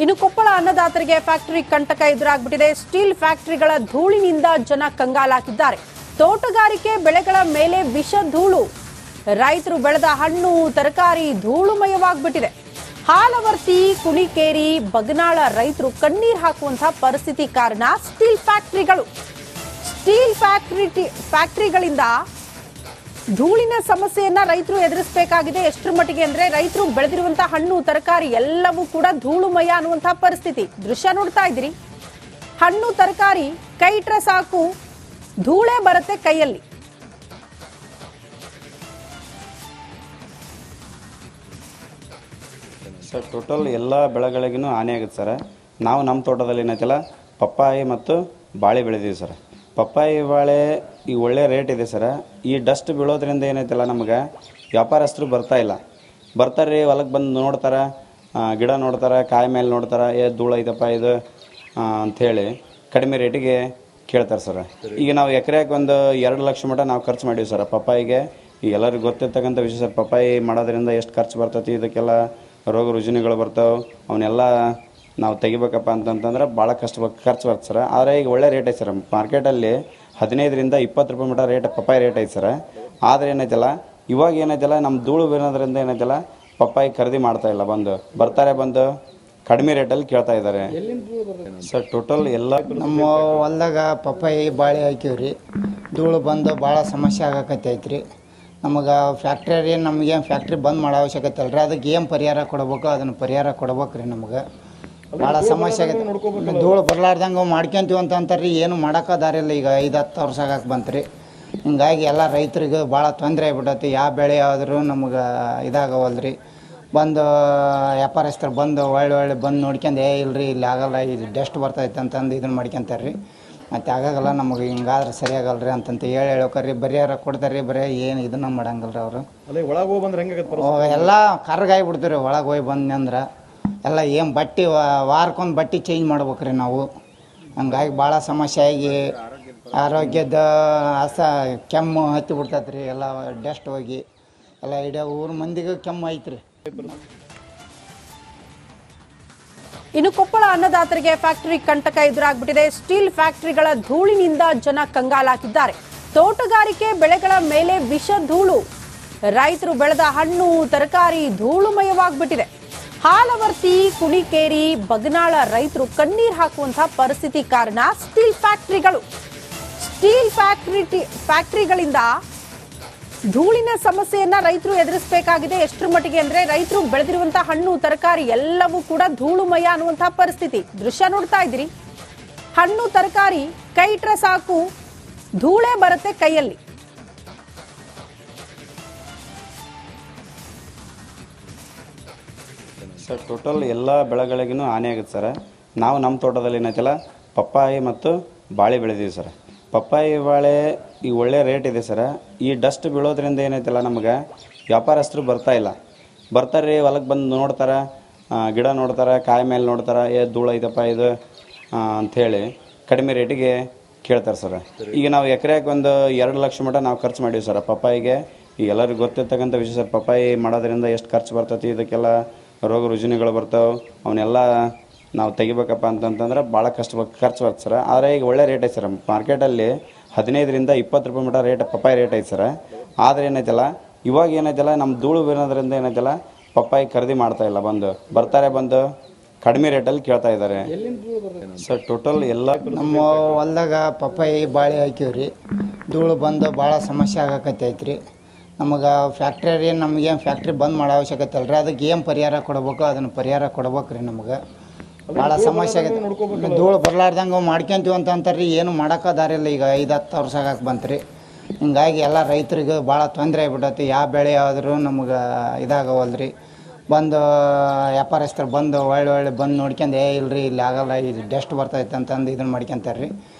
ಇನ್ನು ಕೊಪ್ಪಳ ಅನ್ನದಾತರಿಗೆ ಫ್ಯಾಕ್ಟರಿ ಕಂಟಕ ಎದುರಾಗ್ಬಿಟ್ಟಿದೆ. ಸ್ಟೀಲ್ ಫ್ಯಾಕ್ಟರಿಗಳ ಧೂಳಿನಿಂದ ಜನ ಕಂಗಾಲಾಗಿದ್ದಾರೆ. ತೋಟಗಾರಿಕೆ ಬೆಳೆಗಳ ಮೇಲೆ ವಿಷ ಧೂಳು, ರೈತರು ಬೆಳೆದ ಹಣ್ಣು ತರಕಾರಿ ಧೂಳುಮಯವಾಗ್ಬಿಟ್ಟಿದೆ. ಹಾಲವರ್ತಿ, ಕುಣಿಕೇರಿ, ಬಗನಾಳ ರೈತರು ಕಣ್ಣೀರು ಹಾಕುವಂತಹ ಪರಿಸ್ಥಿತಿ ಕಾರಣ ಸ್ಟೀಲ್ ಫ್ಯಾಕ್ಟರಿಗಳು. ಸ್ಟೀಲ್ ಫ್ಯಾಕ್ಟರಿಗಳಿಂದ ಧೂಳಿನ ಸಮಸ್ಯೆಯನ್ನ ರೈತರು ಎದುರಿಸಬೇಕಾಗಿದೆ. ಎಷ್ಟರ ಮಟ್ಟಿಗೆ ಅಂದ್ರೆ ರೈತರು ಬೆಳೆದಿರುವಂತಹ ಹಣ್ಣು ತರಕಾರಿ ಎಲ್ಲವೂ ಕೂಡ ಧೂಳುಮಯ ಅನ್ನುವಂತಹ ಪರಿಸ್ಥಿತಿ. ದೃಶ್ಯ ನೋಡ್ತಾ ಇದ್ದೀರಿ. ಹಣ್ಣು ತರಕಾರಿ ಕೈ ಇಟ್ರೆ ಸಾಕು ಧೂಳೇ ಬರುತ್ತೆ ಕೈಯಲ್ಲಿ. ಸರ್ ಟೋಟಲ್ ಎಲ್ಲ ಬೆಳೆಗಳಿಗೂ ಹಾನಿ ಆಗುತ್ತೆ ಸರ್. ನಾವು ನಮ್ಮ ತೋಟದಲ್ಲಿ ಏನೈತಲ್ಲ ಪಪ್ಪಾಯಿ ಮತ್ತು ಬಾಳೆ ಬೆಳೆದೀವಿ ಸರ್. ಪಪ್ಪಾಯಿ ಬಾಳೆ ಈಗ ಒಳ್ಳೆ ರೇಟ್ ಇದೆ ಸರ್. ಈ ಡಸ್ಟ್ ಬೀಳೋದ್ರಿಂದ ಏನೈತಲ್ಲ ನಮಗೆ ವ್ಯಾಪಾರಸ್ಥರು ಬರ್ತಾರೆ ಹೊಲಕ್ಕೆ ಬಂದು ನೋಡ್ತಾರೆ, ಗಿಡ ನೋಡ್ತಾರೆ, ಕಾಯಿ ಮೇಲೆ ನೋಡ್ತಾರೆ, ಧೂಳು ಐತಪ್ಪ ಇದು ಅಂಥೇಳಿ ಕಡಿಮೆ ರೇಟಿಗೆ ಕೇಳ್ತಾರೆ ಸರ್. ಈಗ ನಾವು ಎಕರೆಗೆ ಒಂದು 2 ಲಕ್ಷ ಮಟ್ಟ ನಾವು ಖರ್ಚು ಮಾಡೀವಿ ಸರ್ ಪಪ್ಪಾಯಿಗೆ. ಈಗ ಎಲ್ಲರಿಗೂ ಗೊತ್ತಿರ್ತಕ್ಕಂಥ ವಿಷಯ ಸರ್. ಪಪ್ಪಾಯಿ ಮಾಡೋದ್ರಿಂದ ಎಷ್ಟು ಖರ್ಚು ಬರ್ತೈತಿ, ಇದಕ್ಕೆಲ್ಲ ರೋಗ ರುಜಿನಗಳು ಬರ್ತಾವೆ. ಅವನ್ನೆಲ್ಲ ನಾವು ತೆಗಿಬೇಕಪ್ಪ ಅಂತಂತಂದ್ರೆ ಭಾಳ ಖರ್ಚು ಬರ್ತದೆ ಸರ್. ಆದರೆ ಈಗ ಒಳ್ಳೆ ರೇಟ್ ಐತೆ ಸರ್. ಮಾರ್ಕೆಟಲ್ಲಿ 15ರಿಂದ 20 ರೂಪಾಯಿ ಮಟ್ಟ ರೇಟ್ ಪಪ್ಪಾಯಿ ರೇಟ್ ಐತೆ ಸರ್. ಆದರೆ ಏನೈತಲ್ಲ ಇವಾಗ ಏನೈತಲ್ಲ ನಮ್ಮ ಧೂಳು ಬೀರೋದ್ರಿಂದ ಏನೈತಲ್ಲ ಪಪ್ಪಾಯಿ ಖರೀದಿ ಮಾಡ್ತಾ ಇಲ್ಲ. ಬಂದು ಕಡಿಮೆ ರೇಟಲ್ಲಿ ಕೇಳ್ತಾ ಇದ್ದಾರೆ ಸರ್. ಟೋಟಲ್ ಎಲ್ಲ ನಮ್ಮ ಹೊಲ್ದಾಗ ಪಪ್ಪಾಯಿ ಬಾಳೆ ಹಾಕಿವ್ರಿ. ಧೂಳು ಬಂದು ಭಾಳ ಸಮಸ್ಯೆ ಆಗಕತ್ತೈತ್ರಿ. ನಮಗೆ ಫ್ಯಾಕ್ಟ್ರಿ ನಮಗೇನು ಫ್ಯಾಕ್ಟ್ರಿ ಬಂದ್ ಮಾಡೋ ಅವಶ್ಯಕತೆ ಅಲ್ರಿ. ಅದಕ್ಕೆ ಏನು ಪರಿಹಾರ ಕೊಡ್ಬೇಕು ಅದನ್ನು ಪರಿಹಾರ ಕೊಡ್ಬೇಕ್ರಿ. ನಮಗೆ ಭಾಳ ಸಮಸ್ಯೆ ಆಗೈತೆ. ಧೂಳು ಬರಲಾರ್ದಂಗೆ ಮಾಡ್ಕೊಂತೀವಿ ಅಂತಾರ್ರಿ. ಏನು ಮಾಡೋಕೆ ದಾರಿಲ್ಲ. ಈಗ 5-10 ವರ್ಷ ಆಗಕ್ಕೆ ಬಂತ್ರಿ. ಹಿಂಗಾಗಿ ಎಲ್ಲ ರೈತರಿಗೆ ಭಾಳ ತೊಂದರೆ ಆಗ್ಬಿಟ್ಟೈತಿ. ಯಾವ ಬೆಳೆ ಆದರೂ ನಮಗೆ ಇದಾಗವಲ್ರಿ. ಬಂದು ವ್ಯಾಪಾರಸ್ಥರು ಬಂದು ಒಳ್ಳೆ ಬಂದು ನೋಡ್ಕೊಂಡು ಇಲ್ರಿ ಇಲ್ಲಿ ಆಗಲ್ಲ, ಇದು ಡಸ್ಟ್ ಬರ್ತೈತೆ ಅಂತಂದು ಇದನ್ನು ಮಾಡ್ಕೊಂತಾರೆ ರೀ. ಮತ್ತು ಆಗಾಗಲ್ಲ ನಮಗೆ ಹಿಂಗಾದ್ರೆ ಸರಿಯಾಗಲ್ರಿ ಅಂತಂತ ಹೇಳ್ಕರಿ ಪರಿಹಾರ ಕೊಡ್ತಾರೆ. ಬರೀ ಏನು ಇದನ್ನ ಮಾಡಂಗಲ್ರಿ ಅವರು. ಒಳಗೆ ಹೋಗಿ ಬಂದ್ರೆ ಹೆಂಗೆ ಎಲ್ಲ ಕರ್ಗಾಗ್ಬಿಡ್ತೀವಿ. ಒಳಗೆ ಹೋಗಿ ಬಂದ್ರೆ ಎಲ್ಲ ಏನು ಬಟ್ಟೆ ವಾರಕ್ಕೊಂದು ಬಟ್ಟೆ ಚೇಂಜ್ ಮಾಡ್ಬೇಕ್ರಿ ನಾವು. ಹಂಗಾಗಿ ಭಾಳ ಸಮಸ್ಯೆ ಆಗಿ ಆರೋಗ್ಯದ ಕೆಮ್ಮು ಹತ್ತಿ ಬಿಡ್ತೈತೆ ರೀ. ಎಲ್ಲ ಡಸ್ಟ್ ಹೋಗಿ ಎಲ್ಲ ಇಡೀ ಊರ ಮಂದಿಗೆ ಕೆಮ್ಮು ಐತ್ರಿ. ಇನ್ನು ಕೊಪ್ಪಳ ಅನ್ನದಾತರಿಗೆ ಫ್ಯಾಕ್ಟರಿ ಕಂಟಕ ಎದುರಾಗ್ಬಿಟ್ಟಿದೆ. ಸ್ಟೀಲ್ ಫ್ಯಾಕ್ಟರಿಗಳ ಧೂಳಿನಿಂದ ಜನ ಕಂಗಾಲಾಗಿದ್ದಾರೆ. ತೋಟಗಾರಿಕೆ ಬೆಳೆಗಳ ಮೇಲೆ ವಿಷ ಧೂಳು, ರೈತರು ಬೆಳೆದ ಹಣ್ಣು ತರಕಾರಿ ಧೂಳುಮಯವಾಗ್ಬಿಟ್ಟಿದೆ. ಹಾಲವರ್ತಿ, ಕುಣಿಕೇರಿ, ಬಗನಾಳ ರೈತರು ಕಣ್ಣೀರು ಹಾಕುವಂತಹ ಪರಿಸ್ಥಿತಿ ಕಾರಣ ಸ್ಟೀಲ್ ಫ್ಯಾಕ್ಟರಿಗಳು. ಸ್ಟೀಲ್ ಫ್ಯಾಕ್ಟರಿಗಳಿಂದ ಧೂಳಿನ ಸಮಸ್ಯೆಯನ್ನ ರೈತರು ಎದುರಿಸಬೇಕಾಗಿದೆ. ಎಷ್ಟರ ಮಟ್ಟಿಗೆ ಅಂದ್ರೆ ರೈತರು ಬೆಳೆದಿರುವಂತಹ ಹಣ್ಣು ತರಕಾರಿ ಎಲ್ಲವೂ ಕೂಡ ಧೂಳುಮಯ ಅನ್ನುವಂತಹ ಪರಿಸ್ಥಿತಿ. ದೃಶ್ಯ ನೋಡ್ತಾ ಇದ್ದೀರಿ. ಹಣ್ಣು ತರಕಾರಿ ಕೈ ಇಟ್ರೆ ಸಾಕು ಧೂಳೇ ಬರುತ್ತೆ ಕೈಯಲ್ಲಿ. ಸರ್ ಟೋಟಲ್ ಎಲ್ಲ ಬೆಳೆಗಳಿಗೂ ಹಾನಿ ಆಗುತ್ತೆ ಸರ್. ನಾವು ನಮ್ಮ ತೋಟದಲ್ಲಿ ಏನೈತಲ್ಲ ಪಪ್ಪಾಯಿ ಮತ್ತು ಬಾಳೆ ಬೆಳೆದೀವಿ ಸರ್. ಪಪ್ಪಾಯಿ ಬಾಳೆ ಈಗ ಒಳ್ಳೆ ರೇಟ್ ಇದೆ ಸರ್. ಈ ಡಸ್ಟ್ ಬೀಳೋದ್ರಿಂದ ಏನೈತಲ್ಲ ನಮಗೆ ವ್ಯಾಪಾರಸ್ಥರು ಬರ್ತಾರೆ ಹೊಲಕ್ಕೆ ಬಂದು ನೋಡ್ತಾರೆ, ಗಿಡ ನೋಡ್ತಾರೆ, ಕಾಯಿ ಮೇಲೆ ನೋಡ್ತಾರೆ, ಧೂಳು ಐತಪ್ಪ ಇದು ಅಂಥೇಳಿ ಕಡಿಮೆ ರೇಟಿಗೆ ಕೇಳ್ತಾರೆ ಸರ್. ಈಗ ನಾವು ಎಕರೆಗೆ ಒಂದು 2 ಲಕ್ಷ ಮಟ್ಟ ನಾವು ಖರ್ಚು ಮಾಡೀವಿ ಸರ್ ಪಪ್ಪಾಯಿಗೆ. ಈಗ ಎಲ್ಲರಿಗೂ ಗೊತ್ತಿರ್ತಕ್ಕಂಥ ವಿಷಯ ಸರ್. ಪಪ್ಪಾಯಿ ಮಾಡೋದ್ರಿಂದ ಎಷ್ಟು ಖರ್ಚು ಬರ್ತೈತಿ, ಇದಕ್ಕೆಲ್ಲ ರೋಗ ರುಜಿನಗಳು ಬರ್ತಾವೆ. ಅವನ್ನೆಲ್ಲ ನಾವು ತೆಗಿಬೇಕಪ್ಪ ಅಂತಂತಂದ್ರೆ ಭಾಳ ಖರ್ಚು ಬರ್ತದೆ ಸರ್. ಆದರೆ ಈಗ ಒಳ್ಳೆ ರೇಟ್ ಐತೆ ಸರ್. ಮಾರ್ಕೆಟಲ್ಲಿ 15ರಿಂದ 20 ರೂಪಾಯಿ ಮಟ್ಟ ರೇಟ್ ಪಪ್ಪಾಯಿ ರೇಟ್ ಐತೆ ಸರ್. ಆದರೆ ಏನೈತಲ್ಲ ಇವಾಗ ಏನೈತಲ್ಲ ನಮ್ಮ ಧೂಳು ಬೀರೋದ್ರಿಂದ ಏನೈತಲ್ಲ ಪಪ್ಪಾಯಿ ಖರೀದಿ ಮಾಡ್ತಾ ಇಲ್ಲ. ಬಂದು ಕಡಿಮೆ ರೇಟಲ್ಲಿ ಕೇಳ್ತಾ ಇದ್ದಾರೆ ಸರ್. ಟೋಟಲ್ ಎಲ್ಲ ನಮ್ಮ ಹೊಲ್ದಾಗ ಪಪ್ಪಾಯಿ ಬಾಳೆ ಹಾಕಿವ್ರಿ. ಧೂಳು ಬಂದು ಭಾಳ ಸಮಸ್ಯೆ ಆಗಕತ್ತೈತ್ರಿ. ನಮಗೆ ಫ್ಯಾಕ್ಟ್ರಿ ನಮಗೇನು ಫ್ಯಾಕ್ಟ್ರಿ ಬಂದ್ ಮಾಡೋ ಅವಶ್ಯಕತೆ ಅಲ್ರಿ. ಅದಕ್ಕೆ ಏನು ಪರಿಹಾರ ಕೊಡ್ಬೇಕು ಅದನ್ನು ಪರಿಹಾರ ಕೊಡ್ಬೇಕ್ರಿ. ನಮಗೆ ಭಾಳ ಸಮಸ್ಯೆ ಆಗೈತೆ. ಧೂಳು ಬರಲಾರ್ದಂಗೆ ಮಾಡ್ಕೊಂತೀವಿ ಅಂತಾರ್ರಿ. ಏನು ಮಾಡೋಕೆ ದಾರಿಲ್ಲ. ಈಗ 5-10 ವರ್ಷ ಆಗಕ್ಕೆ ಬಂತ್ರಿ. ಹಿಂಗಾಗಿ ಎಲ್ಲ ರೈತರಿಗೆ ಭಾಳ ತೊಂದರೆ ಆಗ್ಬಿಟ್ಟೈತಿ. ಯಾವ ಬೆಳೆ ಆದರೂ ನಮಗೆ ಇದಾಗವಲ್ರಿ. ಬಂದು ವ್ಯಾಪಾರಸ್ಥರು ಬಂದು ಒಳ್ಳೆ ಬಂದು ನೋಡ್ಕೊಂಡು ಇಲ್ರಿ ಇಲ್ಲಿ ಆಗಲ್ಲ, ಇದು ಡಸ್ಟ್ ಬರ್ತೈತೆ ಅಂತಂದು ಇದನ್ನು ಮಾಡ್ಕೊಂತಾರೆ ರೀ.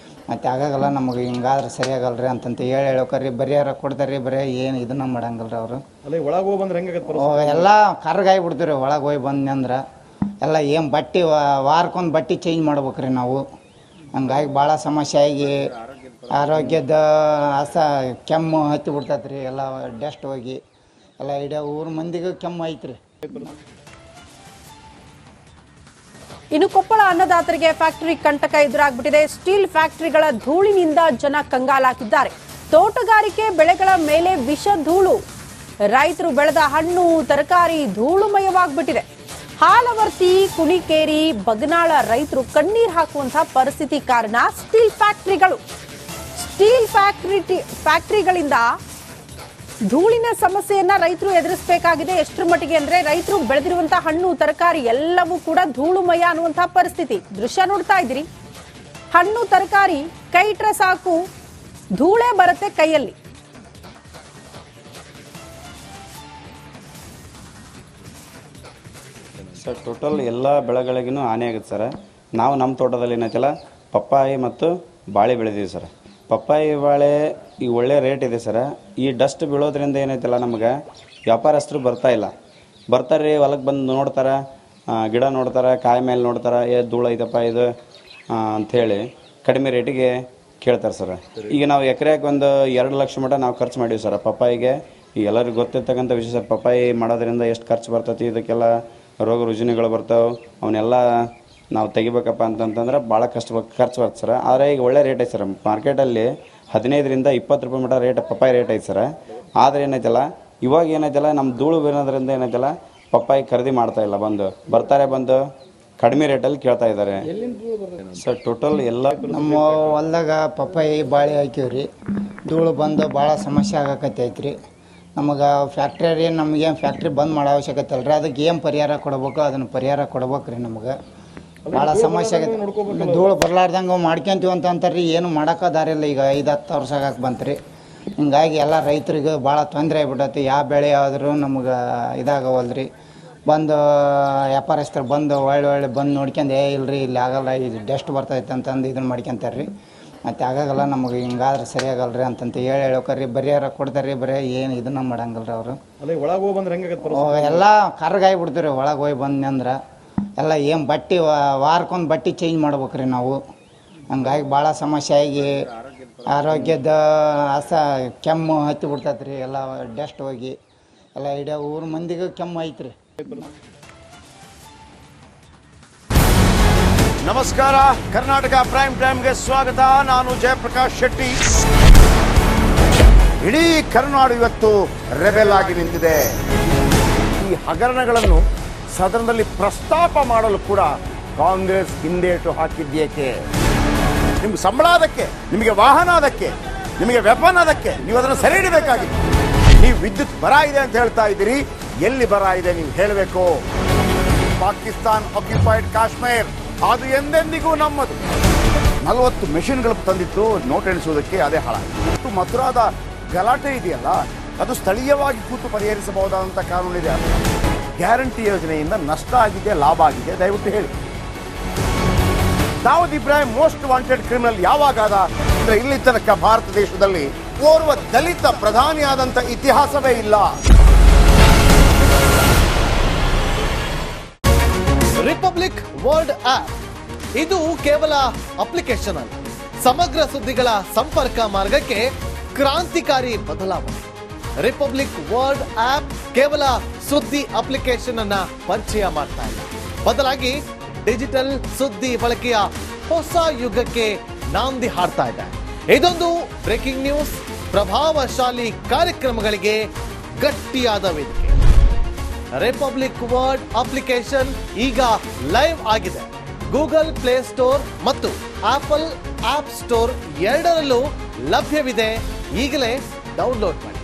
ಮತ್ತು ಆಗಾಗಲ್ಲ ನಮಗೆ ಹಿಂಗಾದ್ರೆ ಸರಿಯಾಗಲ್ರಿ ಅಂತಂತ ಹೇಳ್ಕರಿ ಪರಿಹಾರ ಕೊಡ್ತಾರೆ. ಬರೀ ಏನು ಇದನ್ನ ಮಾಡಂಗಲ್ರಿ ಅವರು. ಒಳಗೆ ಹೋಗಿ ಬಂದ್ರೆ ಹೆಂಗೆ ಎಲ್ಲ ಕರ್ಗಾಗ್ಬಿಡ್ತೀವಿ. ಒಳಗೆ ಹೋಗಿ ಬಂದ್ರೆ ಎಲ್ಲ ಏನು ಬಟ್ಟೆ ವಾರಕ್ಕೊಂದು ಬಟ್ಟೆ ಚೇಂಜ್ ಮಾಡ್ಬೇಕ್ರಿ ನಾವು. ಹಂಗಾಗಿ ಭಾಳ ಸಮಸ್ಯೆ ಆಗಿ ಆರೋಗ್ಯದ ಕೆಮ್ಮು ಹತ್ತಿ ಬಿಡ್ತೈತೆ ರೀ. ಎಲ್ಲ ಡಸ್ಟ್ ಹೋಗಿ ಎಲ್ಲ ಇಡೀ ಊರ ಮಂದಿಗೆ ಕೆಮ್ಮು ಐತ್ರಿ. ಇನ್ನು ಕೊಪ್ಪಳ ಅನ್ನದಾತರಿಗೆ ಫ್ಯಾಕ್ಟರಿ ಕಂಟಕ ಎದುರಾಗ್ಬಿಟ್ಟಿದೆ. ಸ್ಟೀಲ್ ಫ್ಯಾಕ್ಟರಿಗಳ ಧೂಳಿನಿಂದ ಜನ ಕಂಗಾಲಾಗಿದ್ದಾರೆ. ತೋಟಗಾರಿಕೆ ಬೆಳೆಗಳ ಮೇಲೆ ವಿಷ ಧೂಳು. ರೈತರು ಬೆಳೆದ ಹಣ್ಣು ತರಕಾರಿ ಧೂಳುಮಯವಾಗ್ಬಿಟ್ಟಿದೆ. ಹಾಲವರ್ತಿ, ಕುಣಿಕೇರಿ, ಬಗನಾಳ ರೈತರು ಕಣ್ಣೀರು ಹಾಕುವಂತಹ ಪರಿಸ್ಥಿತಿ ಕಾರಣ ಸ್ಟೀಲ್ ಫ್ಯಾಕ್ಟರಿಗಳು. ಸ್ಟೀಲ್ ಫ್ಯಾಕ್ಟರಿಗಳಿಂದ ಧೂಳಿನ ಸಮಸ್ಯೆಯನ್ನ ರೈತರು ಎದುರಿಸಬೇಕಾಗಿದೆ. ಎಷ್ಟರ ಮಟ್ಟಿಗೆ ಅಂದ್ರೆ ರೈತರು ಬೆಳೆದಿರುವಂತಹ ಹಣ್ಣು ತರಕಾರಿ ಎಲ್ಲವೂ ಕೂಡ ಧೂಳುಮಯ ಅನ್ನುವಂತಹ ಪರಿಸ್ಥಿತಿ. ದೃಶ್ಯ ನೋಡ್ತಾ ಇದ್ದೀರಿ. ಹಣ್ಣು ತರಕಾರಿ ಕೈ ಇಟ್ರೆ ಸಾಕು ಧೂಳೇ ಬರುತ್ತೆ ಕೈಯಲ್ಲಿ. ಸರ್ ಟೋಟಲ್ ಎಲ್ಲ ಬೆಳೆಗಳಿಗೂ ಹಾನಿ ಆಗುತ್ತೆ ಸರ್. ನಾವು ನಮ್ಮ ತೋಟದಲ್ಲಿ ಏನೈತಲ್ಲ ಪಪ್ಪಾಯಿ ಮತ್ತು ಬಾಳೆ ಬೆಳೆದೀವಿ ಸರ್. ಪಪ್ಪಾಯಿ ಬಾಳೆ ಈಗ ಒಳ್ಳೆ ರೇಟ್ ಇದೆ ಸರ್. ಈ ಡಸ್ಟ್ ಬೀಳೋದ್ರಿಂದ ಏನೈತಲ್ಲ ನಮಗೆ ವ್ಯಾಪಾರಸ್ಥರು ಬರ್ತಾರೆ ಹೊಲಕ್ಕೆ ಬಂದು ನೋಡ್ತಾರೆ, ಗಿಡ ನೋಡ್ತಾರೆ, ಕಾಯಿ ಮೇಲೆ ನೋಡ್ತಾರೆ, ಧೂಳು ಐತಪ್ಪ ಇದು ಅಂಥೇಳಿ ಕಡಿಮೆ ರೇಟಿಗೆ ಕೇಳ್ತಾರೆ ಸರ್. ಈಗ ನಾವು ಎಕರೆಗೆ ಒಂದು 2 ಲಕ್ಷ ಮಟ್ಟ ನಾವು ಖರ್ಚು ಮಾಡೀವಿ ಸರ್ ಪಪ್ಪಾಯಿಗೆ. ಈಗ ಎಲ್ಲರಿಗೂ ಗೊತ್ತಿರ್ತಕ್ಕಂಥ ವಿಷಯ ಸರ್. ಪಪ್ಪಾಯಿ ಮಾಡೋದ್ರಿಂದ ಎಷ್ಟು ಖರ್ಚು ಬರ್ತೈತಿ, ಇದಕ್ಕೆಲ್ಲ ರೋಗ ರುಜಿನಗಳು ಬರ್ತಾವೆ. ಅವನ್ನೆಲ್ಲ ನಾವು ತೆಗಿಬೇಕಪ್ಪ ಅಂತಂತಂದ್ರೆ ಭಾಳ ಖರ್ಚು ಬರ್ತದೆ ಸರ್. ಆದರೆ ಈಗ ಒಳ್ಳೆ ರೇಟ್ ಐತೆ ಸರ್. ಮಾರ್ಕೆಟಲ್ಲಿ 15 ರಿಂದ 20 ರೂಪಾಯಿ ಮಟ್ಟ ರೇಟ್ ಪಪ್ಪಾಯಿ ರೇಟ್ ಐತೆ ಸರ್. ಆದರೆ ಏನೈತಲ್ಲ ಇವಾಗ ಏನೈತಲ್ಲ ನಮ್ಮ ಧೂಳು ಬೀರೋದ್ರಿಂದ ಏನೈತಲ್ಲ ಪಪ್ಪಾಯಿ ಖರೀದಿ ಮಾಡ್ತಾ ಇಲ್ಲ. ಬಂದು ಕಡಿಮೆ ರೇಟಲ್ಲಿ ಕೇಳ್ತಾ ಇದ್ದಾರೆ ಸರ್. ಟೋಟಲ್ ಎಲ್ಲ ನಮ್ಮ ಹೊಲ್ದಾಗ ಪಪ್ಪಾಯಿ ಬಾಳೆ ಹಾಕಿವ್ರಿ. ಧೂಳು ಬಂದು ಭಾಳ ಸಮಸ್ಯೆ ಆಗಕತ್ತೈತ್ರಿ. ನಮಗೆ ಫ್ಯಾಕ್ಟ್ರಿ ನಮಗೇನು ಫ್ಯಾಕ್ಟ್ರಿ ಬಂದ್ ಮಾಡೋ ಅವಶ್ಯಕತೆ ಅಲ್ರಿ. ಅದಕ್ಕೆ ಏನು ಪರಿಹಾರ ಕೊಡ್ಬೇಕು ಅದನ್ನು ಪರಿಹಾರ ಕೊಡ್ಬೇಕ್ರಿ. ನಮಗೆ ಭಾಳ ಸಮಸ್ಯೆ ಆಗೈತೆ. ಧೂಳು ಬರ್ಲಾರ್ದಂಗೆ ಮಾಡ್ಕೊಂತೀವಿ ಅಂತ ಅಂತಾರ್ರಿ. ಏನು ಮಾಡೋಕೆ ದಾರಿ ಇಲ್ಲ. ಈಗ 5-10 ವರ್ಷ ಆಗಕ್ಕೆ ಬಂತ್ರಿ. ಹಿಂಗಾಗಿ ಎಲ್ಲ ರೈತರಿಗೆ ಭಾಳ ತೊಂದರೆ ಆಗ್ಬಿಟ್ಟೈತಿ. ಯಾವ ಬೆಳೆ ಆದರೂ ನಮಗೆ ಇದಾಗವಲ್ರಿ. ಬಂದು ವ್ಯಾಪಾರಸ್ಥರು ಬಂದು ಒಳ್ಳೆ ಬಂದು ನೋಡ್ಕೊಂಡು ಇಲ್ರಿ ಇಲ್ಲಿ ಆಗಲ್ಲ, ಇದು ಡಸ್ಟ್ ಬರ್ತೈತೆ ಅಂತಂದು ಇದನ್ನು ಮಾಡ್ಕೊಂತಾರೆ ರೀ. ಮತ್ತು ಆಗಾಗಲ್ಲ ನಮಗೆ ಹಿಂಗಾದ್ರೆ ಸರಿಯಾಗಲ್ರಿ ಅಂತಂತ ಹೇಳ್ಕರಿ ಪರಿಹಾರ ಕೊಡ್ತಾರೆ. ಬರೀ ಏನು ಇದನ್ನ ಮಾಡಂಗಲ್ರಿ ಅವರು. ಒಳಗೆ ಹೋಗಿ ಬಂದ್ರೆ ಹೆಂಗಾಗತ್ತೆ? ಎಲ್ಲ ಕರ್ಗಾಯ್ಬಿಡ್ತೀವಿ ಒಳಗೆ ಹೋಗಿ ಬಂದ್ರೆ. ಎಲ್ಲ ಏನು ಬಟ್ಟೆ ವಾರಕ್ಕೊಂದು ಬಟ್ಟೆ ಚೇಂಜ್ ಮಾಡ್ಬೇಕ್ರಿ ನಾವು. ಹಂಗಾಗಿ ಭಾಳ ಸಮಸ್ಯೆ ಆಗಿ ಆರೋಗ್ಯದ ಕೆಮ್ಮು ಹತ್ತಿ ಬಿಡ್ತೈತೆ ರೀ. ಎಲ್ಲ ಡಸ್ಟ್ ಹೋಗಿ ಎಲ್ಲ ಇಡೀ ಊರು ಮಂದಿಗೆ ಕೆಮ್ಮು ಐತ್ರಿ. ನಮಸ್ಕಾರ, ಕರ್ನಾಟಕ ಪ್ರೈಮ್ ಟೈಮ್ಗೆ ಸ್ವಾಗತ. ನಾನು ಜಯಪ್ರಕಾಶ್ ಶೆಟ್ಟಿ. ಇಡೀ ಕರ್ನಾಡು ಇವತ್ತು ರೆಬೆಲ್ ಆಗಿ ನಿಂತಿದೆ. ಈ ಹಗರಣಗಳನ್ನು ಸದನದಲ್ಲಿ ಪ್ರಸ್ತಾಪ ಮಾಡಲು ಕೂಡ ಕಾಂಗ್ರೆಸ್ ಹಿಂದೇಟು ಹಾಕಿದ್ದೇಕೆ? ನಿಮ್ಗೆ ಸಂಬಳ ಅದಕ್ಕೆ, ನಿಮಗೆ ವಾಹನ ಅದಕ್ಕೆ, ನಿಮಗೆ ವೆಪನ್ ಅದಕ್ಕೆ, ನೀವು ಅದನ್ನು ಸೆರೆ ಹಿಡಿಬೇಕಾಗಿತ್ತು. ನೀವು ವಿದ್ಯುತ್ ಬರ ಇದೆ ಅಂತ ಹೇಳ್ತಾ ಇದ್ದೀರಿ. ಎಲ್ಲಿ ಬರ ಇದೆ ನೀವು ಹೇಳಬೇಕು. ಪಾಕಿಸ್ತಾನ್ ಆಕ್ಯುಪೈಡ್ ಕಾಶ್ಮೀರ್ ಅದು ಎಂದೆಂದಿಗೂ ನಮ್ಮದು. 40 ಮೆಷಿನ್ಗಳು ತಂದಿತ್ತು ನೋಟ್ ಎಣಿಸುವುದಕ್ಕೆ, ಅದೇ ಹಾಳಾಗಿದೆ. ಮಥುರಾದ ಗಲಾಟೆ ಇದೆಯಲ್ಲ, ಅದು ಸ್ಥಳೀಯವಾಗಿ ಕೂತು ಪರಿಹರಿಸಬಹುದಾದಂಥ ಕಾನೂನಿದೆ. ಗ್ಯಾರಂಟಿ ಯೋಜನೆಯಿಂದ ನಷ್ಟ ಆಗಿದೆ, ಲಾಭ ಆಗಿದೆ, ದಯವಿಟ್ಟು ಹೇಳಿ. Dawood Ibrahim most wanted criminal ಯಾವಾಗಾದ ಅಂದ್ರೆ ಇಲ್ಲಿ ತನಕ ಭಾರತ ದೇಶದಲ್ಲಿ ಓರ್ವ ದಲಿತ ಪ್ರಧಾನಿಯಾದಂಥ ಇತಿಹಾಸವೇ ಇಲ್ಲ. ರಿಪಬ್ಲಿಕ್ ವರ್ಲ್ಡ್ ಆಪ್ ಇದು ಕೇವಲ ಅಪ್ಲಿಕೇಶನ್ ಅಲ್ಲ, ಸಮಗ್ರ ಸುದ್ದಿಗಳ ಸಂಪರ್ಕ ಮಾರ್ಗಕ್ಕೆ ಕ್ರಾಂತಿಕಾರಿ ಬದಲಾವಣೆ. ರಿಪಬ್ಲಿಕ್ ವರ್ಲ್ಡ್ ಆಪ್ ಕೇವಲ ಸುದ್ದಿ ಅಪ್ಲಿಕೇಶನ್ ಅನ್ನ ಪರಿಚಯ ಮಾಡ್ತಾ ಇಲ್ಲ, ಬದಲಾಗಿ ಡಿಜಿಟಲ್ ಸುದ್ದಿ ಬಳಕೆಯ ಹೊಸ ಯುಗಕ್ಕೆ ನಾಂದಿ ಹಾಡ್ತಾ ಇದೆ. ಇದೊಂದು ಬ್ರೇಕಿಂಗ್ ನ್ಯೂಸ್, ಪ್ರಭಾವಶಾಲಿ ಕಾರ್ಯಕ್ರಮಗಳಿಗೆ ಗಟ್ಟಿಯಾದ ವೇದಿಕೆ. ರಿಪಬ್ಲಿಕ್ ವರ್ಲ್ಡ್ ಅಪ್ಲಿಕೇಶನ್ ಈಗ ಲೈವ್ ಆಗಿದೆ. ಗೂಗಲ್ ಪ್ಲೇ ಸ್ಟೋರ್ ಮತ್ತು ಆಪಲ್ ಆಪ್ ಸ್ಟೋರ್ ಎರಡರಲ್ಲೂ ಲಭ್ಯವಿದೆ. ಈಗಲೇ ಡೌನ್ಲೋಡ್ ಮಾಡಿ.